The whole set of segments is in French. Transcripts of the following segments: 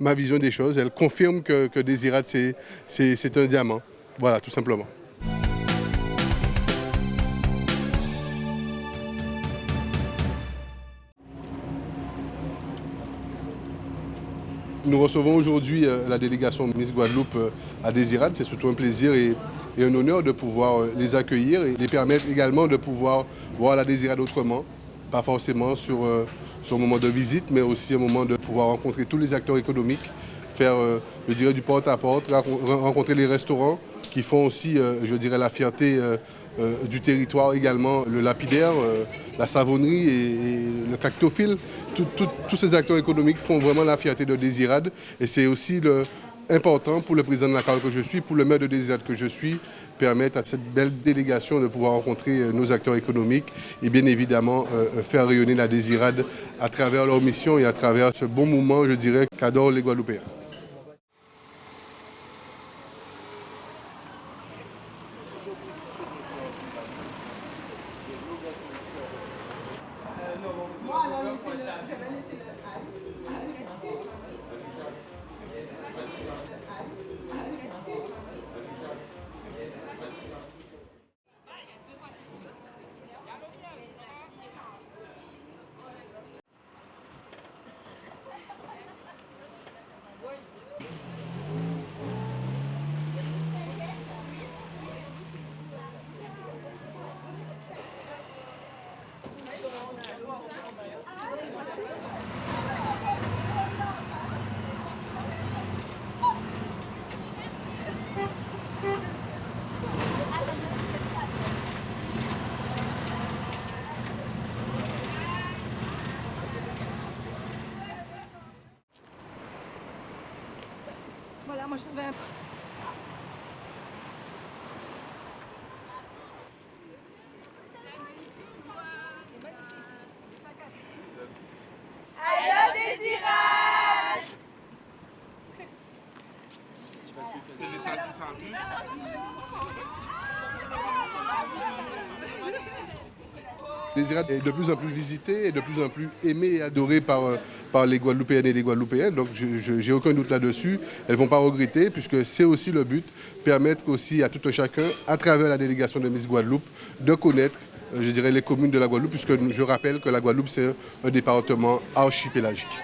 ma vision des choses. Elle confirme que Désirade, c'est un diamant. Voilà, tout simplement. Nous recevons aujourd'hui la délégation Miss Guadeloupe à Désirade. C'est surtout un plaisir et un honneur de pouvoir les accueillir et les permettre également de pouvoir voir la Désirade autrement. Pas forcément sur un moment de visite, mais aussi un moment de pouvoir rencontrer tous les acteurs économiques, faire, je dirais, du porte-à-porte, rencontrer les restaurants qui font aussi, je dirais, la fierté du territoire également, le lapidaire, la savonnerie et le cactophile. Tous ces acteurs économiques font vraiment la fierté de Désirade et c'est aussi important pour le président de la CAL que je suis, pour le maire de Désirade que je suis, permettre à cette belle délégation de pouvoir rencontrer nos acteurs économiques et bien évidemment faire rayonner la Désirade à travers leur mission et à travers ce bon moment, je dirais, qu'adorent les Guadeloupéens. Voilà, moi je trouvais un... Allô Désirade! Désirade est de plus en plus visitée et de plus en plus aimée et adorée par les Guadeloupéennes et les Guadeloupéens. Donc j'ai aucun doute là-dessus. Elles ne vont pas regretter puisque c'est aussi le but, permettre aussi à tout un chacun, à travers la délégation de Miss Guadeloupe, de connaître, je dirais, les communes de la Guadeloupe, puisque je rappelle que la Guadeloupe, c'est un département archipélagique.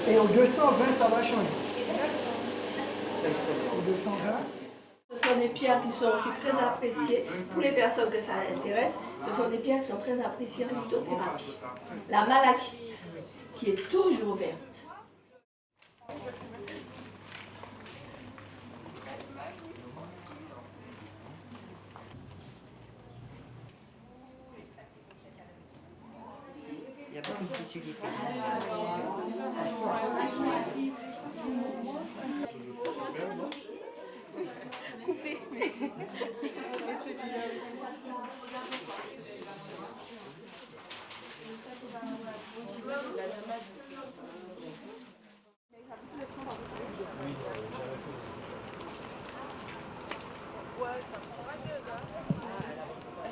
Et au 220, ça va changer. Au 220. Ce sont des pierres qui sont aussi très appréciées pour les personnes que ça intéresse. Ce sont des pierres qui sont très appréciées en lithothérapie. La malachite, qui est toujours verte. Il y a beaucoup de tissus différents. Coupé.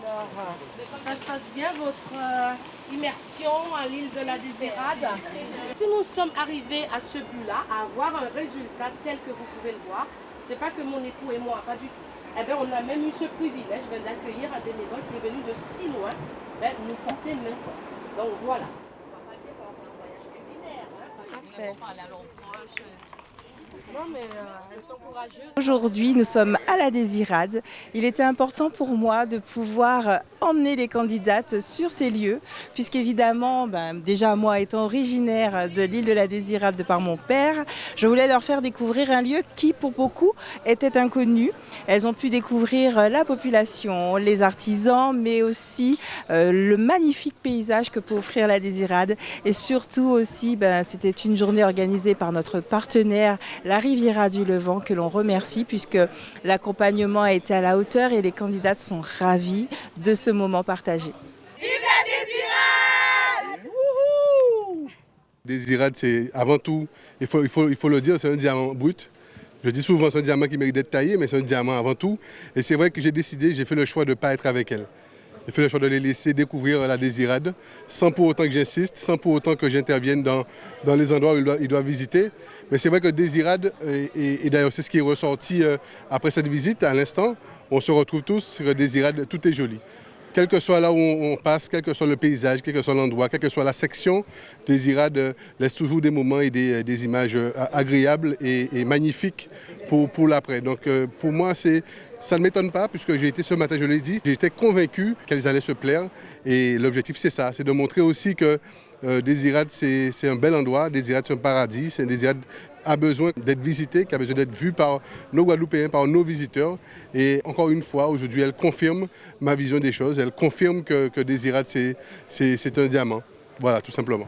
Alors, ça se passe bien votre immersion à l'île de la Désirade. Si nous sommes arrivés à ce but-là, à avoir un résultat tel que vous pouvez le voir, c'est pas que mon époux et moi, pas du tout. Eh bien, on a même eu ce privilège d'accueillir un bénévole qui est venu de si loin, nous porter main forte. Donc voilà. On va passer par un voyage culinaire. Parfait. Non, mais elles sont courageuses. Aujourd'hui, nous sommes à la Désirade. Il était important pour moi de pouvoir emmener les candidates sur ces lieux, puisqu'évidemment, déjà moi étant originaire de l'île de la Désirade de par mon père, je voulais leur faire découvrir un lieu qui pour beaucoup était inconnu. Elles ont pu découvrir la population, les artisans, mais aussi le magnifique paysage que peut offrir la Désirade. Et surtout aussi, c'était une journée organisée par notre partenaire la Riviera du Levant que l'on remercie puisque l'accompagnement a été à la hauteur et les candidates sont ravies de ce moment partagé. Vive la Désirade! Désirade, c'est avant tout, il faut le dire, c'est un diamant brut. Je dis souvent c'est un diamant qui mérite d'être taillé, mais c'est un diamant avant tout. Et c'est vrai que j'ai fait le choix de ne pas être avec elle. J'ai fait le choix de les laisser découvrir la Désirade, sans pour autant que j'insiste, sans pour autant que j'intervienne dans les endroits où ils doivent visiter. Mais c'est vrai que Désirade, et d'ailleurs c'est ce qui est ressorti après cette visite, à l'instant, on se retrouve tous sur Désirade, tout est joli. Quel que soit là où on passe, quel que soit le paysage, quel que soit l'endroit, quelle que soit la section, Désirade laisse toujours des moments et des images agréables et magnifiques pour l'après. Donc pour moi, ça ne m'étonne pas puisque j'ai été ce matin, je l'ai dit, j'étais convaincu qu'elles allaient se plaire et l'objectif c'est ça, c'est de montrer aussi que Désirade c'est un bel endroit, Désirade c'est un paradis, Désirade a besoin d'être visité, qui a besoin d'être vu par nos Guadeloupéens, par nos visiteurs. Et encore une fois, aujourd'hui, elle confirme ma vision des choses. Elle confirme que Désirade, c'est un diamant. Voilà, tout simplement.